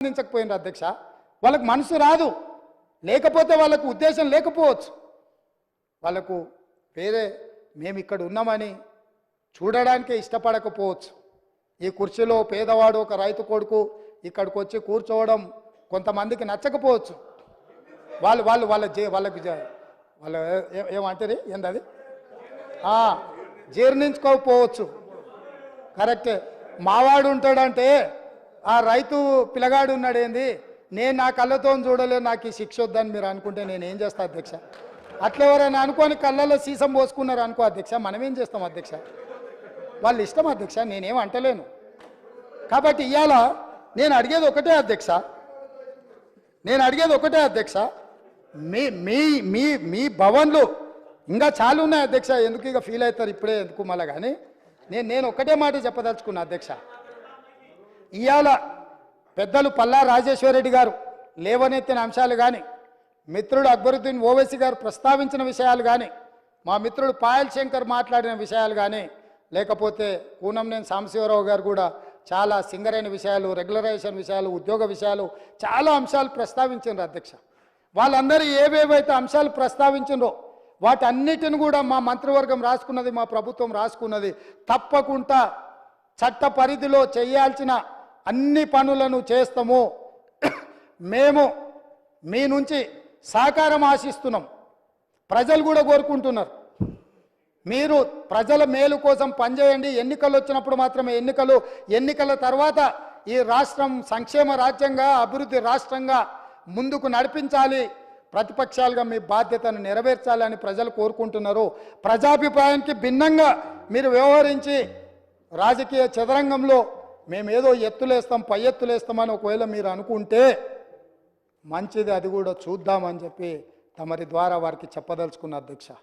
స్పందించకపోయినారు అధ్యక్ష. వాళ్ళకు మనసు రాదు, లేకపోతే వాళ్ళకు ఉద్దేశం లేకపోవచ్చు, వాళ్ళకు వేరే మేము ఇక్కడ ఉన్నామని చూడడానికే ఇష్టపడకపోవచ్చు. ఈ కుర్చీలో పేదవాడు ఒక రైతు కొడుకు ఇక్కడికి వచ్చి కూర్చోవడం కొంతమందికి నచ్చకపోవచ్చు. వాళ్ళకి ఏమంటారు ఏంటది జీర్ణించుకోకపోవచ్చు. కరెక్టే. మావాడు ఉంటాడంటే ఆ రైతు పిల్లగాడు ఉన్నాడు ఏంది, నేను నా కళ్ళతో చూడలేదు, నాకు ఈ శిక్ష వద్దని మీరు అనుకుంటే నేనేం చేస్తా అధ్యక్ష? అట్లా ఎవరైనా అనుకోని కళ్ళల్లో సీసం పోసుకున్నారు అనుకో అధ్యక్ష, మనమేం చేస్తాం అధ్యక్ష? వాళ్ళు ఇష్టం అధ్యక్ష, నేనేం అంటలేను. కాబట్టి ఇవాళ నేను అడిగేది ఒకటే అధ్యక్ష, మీ మీ మీ మీ భవన్లు ఇంకా చాలా ఉన్నాయి అధ్యక్ష. ఎందుకు ఇక ఫీల్ అవుతారు ఇప్పుడే ఎందుకు మళ్ళా? కానీ నేను ఒకటే మాట చెప్పదలుచుకున్నా అధ్యక్ష. ఇవాళ పెద్దలు పల్లా రాజేశ్వరరెడ్డి గారు లేవనెత్తిన అంశాలు కానీ, మిత్రుడు అక్బరుద్దీన్ ఓవైసీ గారు ప్రస్తావించిన విషయాలు కానీ, మా మిత్రుడు పాయల్ శంకర్ మాట్లాడిన విషయాలు కానీ, లేకపోతే కూనంనేని సాంబశివరావు గారు కూడా చాలా సింగరైన విషయాలు, రెగ్యులరైజేషన్ విషయాలు, ఉద్యోగ విషయాలు, చాలా అంశాలు ప్రస్తావించారు అధ్యక్ష. వాళ్ళందరూ ఏవేవైతే అంశాలు ప్రస్తావించారో వాటన్నిటిని కూడా మా మంత్రివర్గం రాసుకున్నది, మా ప్రభుత్వం రాసుకున్నది. తప్పకుండా చట్ట పరిధిలో చేయాల్సిన అన్ని పనులను చేస్తాము. మేము మీ నుంచి సహకారం ఆశిస్తున్నాం. ప్రజలు కూడా కోరుకుంటున్నారు, మీరు ప్రజల మేలు కోసం పనిచేయండి. ఎన్నికలు వచ్చినప్పుడు మాత్రమే ఎన్నికల తర్వాత ఈ రాష్ట్రం సంక్షేమ రాజ్యంగా, అభివృద్ధి రాష్ట్రంగా ముందుకు నడిపించాలి, ప్రతిపక్షాలుగా మీ బాధ్యతను నెరవేర్చాలని ప్రజలు కోరుకుంటున్నారు. ప్రజాభిప్రాయానికి భిన్నంగా మీరు వ్యవహరించి రాజకీయ చదరంగంలో మేమేదో ఎత్తులేస్తాం, పై ఎత్తులేస్తామని ఒకవేళ మీరు అనుకుంటే మంచిది, అది కూడా చూద్దామని చెప్పి తమరి ద్వారా వారికి చెప్పదలుచుకున్న అధ్యక్ష.